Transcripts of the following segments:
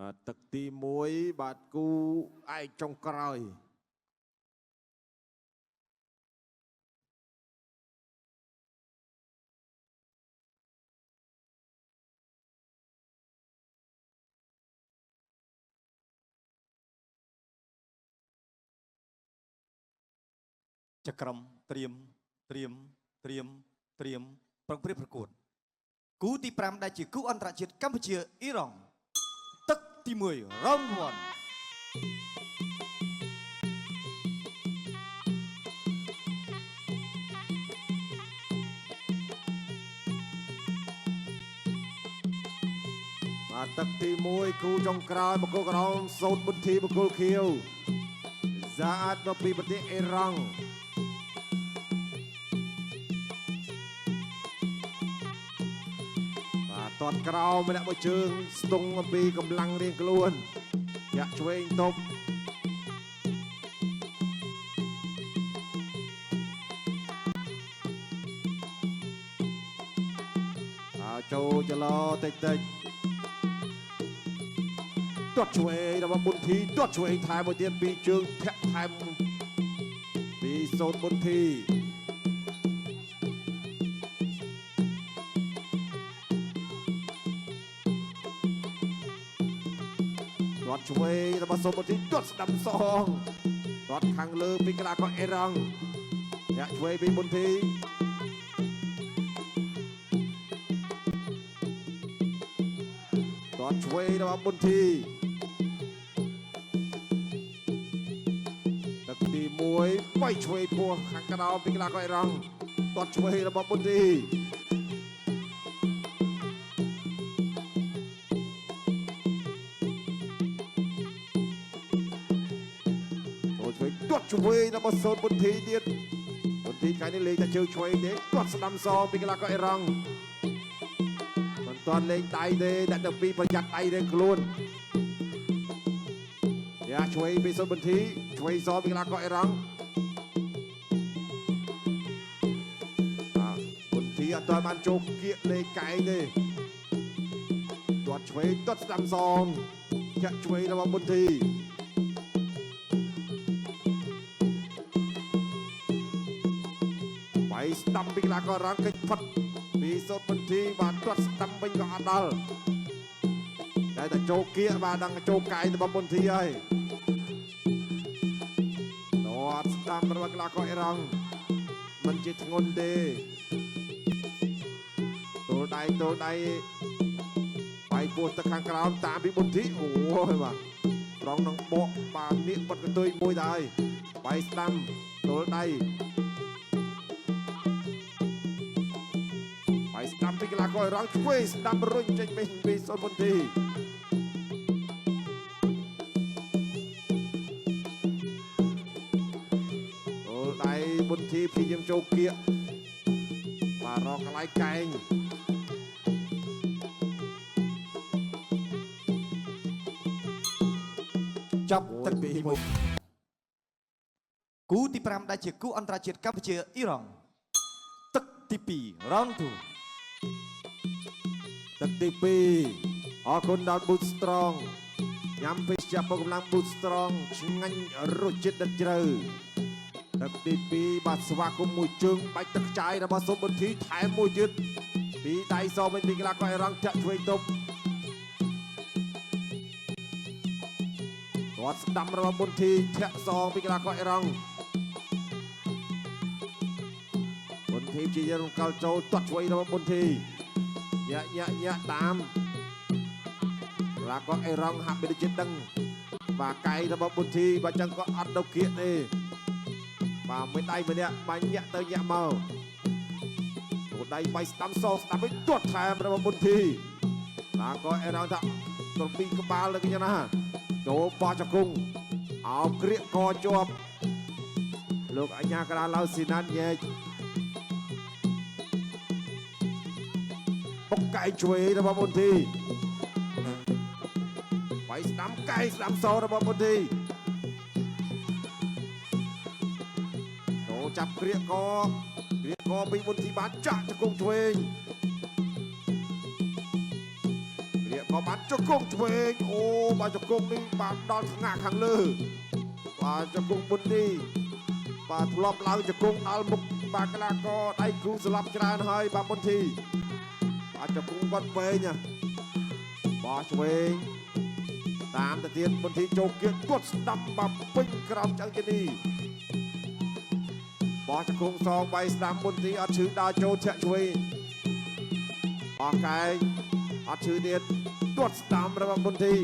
ទឹកទី1បាទគូឯកចុងក្រោយចក្រមត្រៀមប្រឹងព្រៀបប្រកួតគូទី5ដែលជាគូអន្តរជាតិកម្ពុជាអ៊ីរ៉ង់ទឹកទី1 round 1បាទទឹកទី1គូចុងក្រោយបកគោក្រោមសូតបុទ្ធីបកគលខៀវហ្សាអាតមកពីប្រទេសអ៊ីរ៉ង់បាទតតក្រោមម្នាក់មួយជើងស្ទង់អំពីកម្លាំងរៀងខ្លួនយ៉ាក់ឆ្វេងទប់ចូលចលោតិចទាត់ឆ្វេងរបស់បុទ្ធីទាត់ឆ្វេងថែមមួយទៀតពីជើងធាក់ថែមពីសូតបុទ្ធីទាត់ឆ្វេងរបស់សូតបុទ្ធីទាត់ស្ដាំសងទាត់ខាងលើពីកីឡាករអ៊ីរ៉ង់ធាក់ឆ្វេងពីបុទ្ធីទាត់ឆ្វេងរបស់បុទ្ធីទឹកទី1បីឆ្វេងពោះខាងក្រោមពីកីឡាករអ៊ីរ៉ង់ទាត់ឆ្វេងរបស់បុទ្ធីទាត់ឆ្វេងរបស់សូតបុទ្ធីទៀតបុទ្ធីថ្ងៃនេះលេងតែជើងឆ្វេងទេទាត់ស្ដាំសងពីកីឡាករអ៊ីរ៉ង់មិនទាន់លេងដៃទេអ្នកទាំងពីរប្រយ័ត្នដៃរៀងខ្លួនយ៉ាឆ្វេងពីសូតបុទ្ធីឆ្វេងសងពីកីឡាករអ៊ីរ៉ង់បុទ្ធីអត់ទាន់បានចូលគៀកលេងកែងទេទាត់ឆ្វេងទាត់ស្ដាំសងចាក់ឆ្វេងរបស់បុទ្ធីស្ដាំពីកីឡាកររ៉ាំងកិច្ចផុតពីសូតបុទ្ធីបាទទាត់ស្ដាំវិញក៏អត់ដល់តែចូលគៀកបាទដល់ចូលកាយរបស់បុទ្ធីហើយទាត់ស្ដាំរបស់កីឡាករអ៊ីរ៉ង់មិនជាធ្ងន់ទេទល់ដៃបាយពោះទៅខាងក្រោមតាមពីបុទ្ធីអូយបាទត្រង់នឹងបកបាទនៀកបត់កន្ទុយមួយដែរបាយស្ដាំទល់ដៃស្ដាំពីកីឡាករអ៊ីរ៉ង់ឆ្វេងស្ដាំរុញចេញពីសូតបុទ្ធីអូលដៃបុទ្ធីព្យាយាមចូលគៀកបាទរកកន្លែងកែងចាប់ទឹកទី1គូទី5ដែលជាគូអន្តរជាតិកម្ពុជាអ៊ីរ៉ង់ទឹកទី2 round 2ទឹកទី2អរគុណដល់ Boot Strong ញ៉ាំភេសជ្ជៈពកម្លាំង Boot Strong ឆ្ងាញ់រសជាតិដិតជ្រៅទឹកទី2បាទស្វាគមន៍មួយជើងបាច់ទឹកខ្ចាយរបស់សូតបុទ្ធីថែមមួយទៀតពីដៃសវិញពីកីឡាករអ៊ីរ៉ង់ចាក់ឆ្វេងទប់ទាត់ស្ដាំរបស់បុទ្ធីធាក់សងពីកីឡាករអ៊ីរ៉ង់បុទ្ធីជាយរំកិលចូលទាត់ឆ្វេងរបស់បុទ្ធីញាក់តាមកីឡាករអ៊ីរ៉ង់ហាក់បីដូចជាដឹងបាទកាយរបស់បុទ្ធីបើចឹងក៏អត់ទៅគៀកទេបាទមួយដៃម្នាក់បាញ់ញាក់ទៅញាក់មកមួយដៃបាយស្ដាំសងស្ដាំវិញទាត់ថែមរបស់បុទ្ធីបាទក៏អ៊ីរ៉ង់ថាត្រពីក្បាលទៅគេណាចូលបោះចង្គង់អោបក្រៀកកជាប់លោកអញ្ញាក្រាឡៅស៊ីណាត់ញែកបុកកែឆ្វេងរបស់បុទ្ធីបាយស្ដាំកែស្ដាំសងរបស់បុទ្ធីចូលចាប់ក្រៀកកពីបុទ្ធីបានចាក់ចង្គង់ឆ្វេងក្រៀក ក៏បានជង្គង់ឆ្វេងអូបាទជង្គង់នេះបានដល់ថ្ងាក់ខាងលើបាទជង្គង់មុននេះបាទធ្លាប់ឡើងជង្គង់ដល់មុខបាទកីឡាករដៃគូស្លាប់ច្រើនហើយបាទមុនធីបាទជង្គង់គាត់វែងបោះឆ្វេងតាមទៅទៀតមុនធីចូលគៀកគាត់ស្ដាប់បាទពេញក្រោមចង្កេនីបោះជង្គង់សងវាយស្ដាំមុនធីអត់ឈឺដល់ចូលធាក់ឆ្វេងបោះកែងអត់ឈឺទៀតគាត់ស្ដាំរបស់មុនធី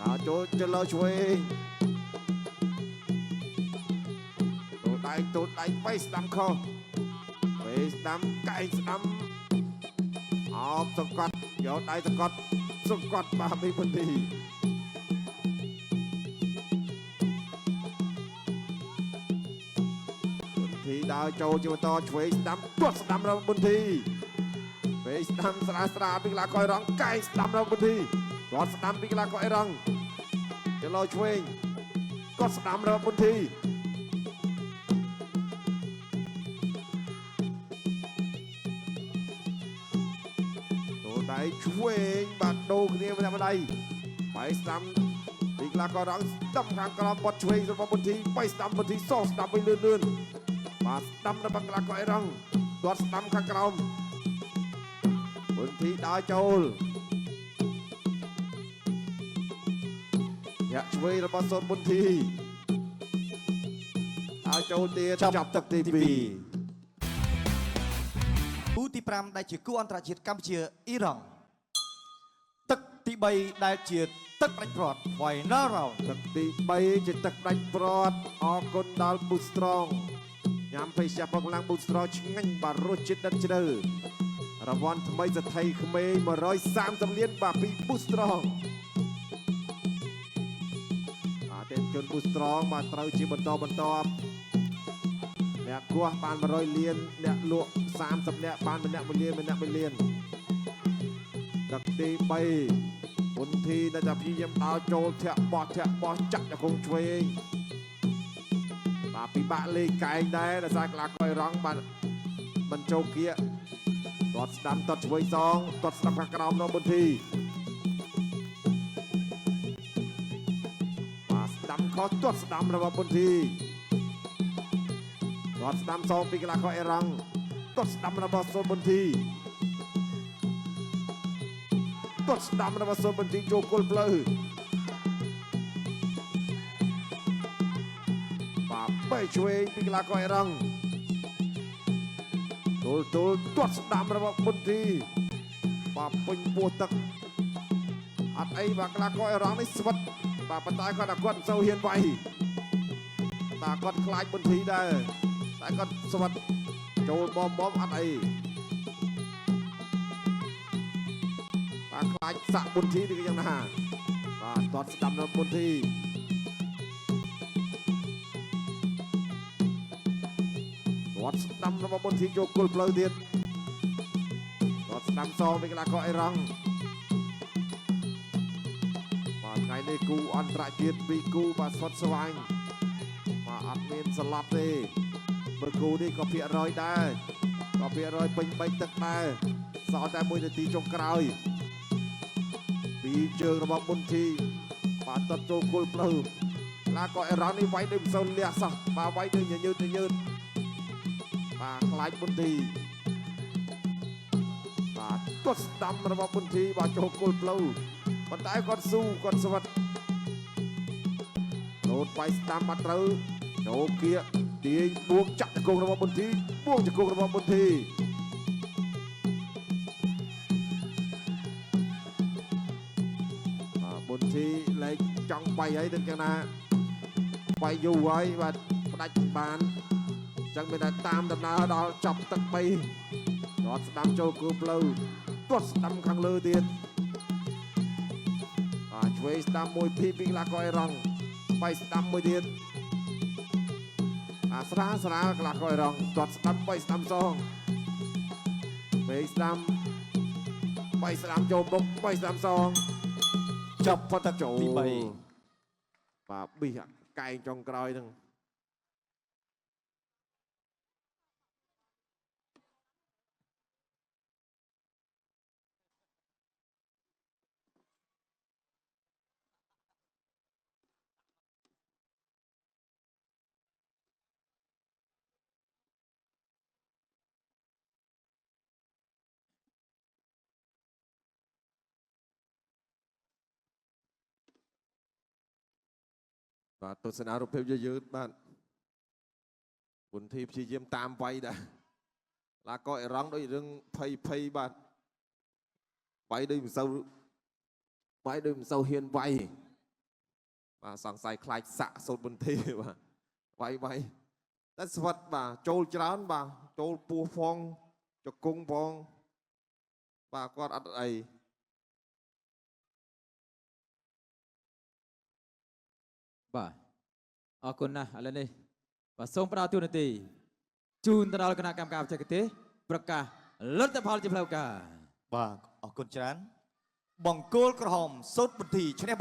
ដល់ចូលទៅលើឆ្វេងទូដៃវាយស្ដាំខុសវាយស្ដាំកែងស្ដាំអោបសង្កត់យកដៃសង្កត់បាទពីមុនធីដើរចូលជាបន្តឆ្វេងស្ដាំគាត់ស្ដាំរបស់មុនធីពេលស្ដាំស្រាលពីកីឡាករអេរ៉ង់កែងស្ដាំរបស់មុនធីគាត់ស្ដាំពីកីឡាករអេរ៉ង់ទៅលើឆ្វេងគាត់ស្ដាំរបស់មុនធីចូលដៃឆ្វេងបាទដូរគ្នាម្នាក់ម្ដាយបាយស្ដាំពីកីឡាករអេរ៉ង់ស្ដាំខាងក្រោមបត់ឆ្វេងរបស់មុនធីបាយស្ដាំមុនធីសោះស្ដាំវិញលឿនបាទស្ដាំរបស់កីឡាករអេរ៉ង់គាត់ស្ដាំខាងក្រោមមុនធីដើរចូលញាក់ឆ្វេងរបស់សូនមុនធីដើរចូលទៀតចាប់ទឹកទី2គូទី5ដែលជាគូអន្តរជាតិកម្ពុជាអ៊ីរ៉ង់ទឹកទី3ដែលជាទឹកផ្ដាច់ព្រាត់ Final Round ទឹកទី3ជាទឹកផ្ដាច់ព្រាត់អរគុណដល់ Boost Strong ញ៉ាំភេសជ្ជៈកម្លាំង Boost Strong ឆ្ងាញ់បាទរសជាតិដិតជ្រៅរង្វាន់ថ្មីសទ្ធិក្មេង130លានបាទពី Boost Strong បាទទេពជន Boost Strong បាទត្រូវជាបន្តអ្នកគោះបាន100លានអ្នកលក់30អ្នកបានម្នាក់1លានទឹកទី3មុនធីនៅតែព្យាយាមដើរចូលធាក់បោះចាក់ជង្គង់ឆ្វេងបាទពិបាកលេងកែងដែរដោយសារកីឡាករអេរ៉ង់បាទមិនចូលគៀកគាត់ស្ដាំតត់ឆ្វេងសងគាត់ស្ដាំខាងក្រោមនៅមុនធីបាទស្ដាំខុសគាត់ស្ដាំរបស់មុនធីគាត់ស្ដាំសងពីកីឡាករអេរ៉ង់គាត់ស្ដាំរបស់សូនមុនធីគាត់ស្ដាំរបស់សូនមុនធីចូលគល់ផ្លូវបែកឆ្វេងពីកីឡាករអេរ៉ង់ទល់ទាត់ស្ដាំរបស់មុនធីបាទពេញពោះទឹកអត់អីបាទកីឡាករអេរ៉ង់នេះស្វិតបាទប៉ុន្តែគាត់មិនសូវហ៊ានវាយតែគាត់ខ្លាចមុនធីដែរតែគាត់ស្វិតចូលបំអត់អីបាទខ្លាចសាក់មុនធីឬយ៉ាងណាបាទទាត់ស្ដាំរបស់មុនធីគាត់ស្ដាំរបស់មុនធីចូលគល់ផ្លូវទៀតគាត់ស្ដាំសងពីកីឡាករអេរ៉ង់បាទថ្ងៃនេះគូអន្តរជាតិ2គូបាទស្វិតស្វាញបាទអត់មានស្លាប់ទេមើលគូនេះក៏ភាគរយដែរក៏ភាគរយពេញ3ទឹកដែរសល់តែ1នាទីចុងក្រោយពីជើងរបស់មុនធីបាទទាត់ចូលគល់ផ្លូវកីឡាករអេរ៉ង់នេះវាយដូចមិនសូវលះសោះបាទវាយដូចញញើតបាទខ្លាចមុនធីបាទគាត់ស្ដាំរបស់មុនធីបាទចូលគល់ផ្លូវប៉ុន្តែគាត់ស៊ូគាត់ស្វិតលោតវាយស្ដាំមកត្រូវចូលគៀកទាញបួងចាក់ជង្គង់របស់មុនធីបួងជង្គង់របស់មុនធីមុនធីលេខចង់បាយហើយដូចយ៉ាងណាបាយយូរហើយបាទផ្ដាច់បានចឹងមានតែតាមដំណើរដល់ចប់ទឹក3គាត់ស្ដាំចូលគូផ្លូវគាត់ស្ដាំខាងលើទៀតបាទឆ្វេងស្ដាំមួយពីកីឡាករអេរ៉ង់បាយស្ដាំមួយទៀតស្រាលកីឡាករអេរ៉ង់គាត់ស្ដាំបាយស្ដាំសងពេលស្ដាំបាយស្ដាំចូលមុខបាយស្ដាំសងចប់ផុតទឹកទី3បាទប៊ីសកែងចុងក្រោយហ្នឹង បាទទស្សនារូបភាពយឺតបាទបុនធីព្យាយាមតាមវាយដែរឡាក៏អេរ៉ង់ដូចរឿងភ័យបាទវាយដូចមិនសូវហ៊ានវាយបាទសង្ស័យខ្លាចសាក់សូត្របុនធីបាទវាយតែស្វិតបាទចូលច្រើនបាទចូលពោះផងចង្គង់ផងបាទគាត់អត់អីបាទអរគុណណាស់ឥឡូវនេះបាទសូមផ្ដល់ទូនាទីជូនទៅដល់គណៈកម្មការបច្ចេកទេសប្រកាសលទ្ធផលជាផ្លូវការ បាទអរគុណច្រើនបង្គោលក្រហមសូត្របន្ទីឈ្នះ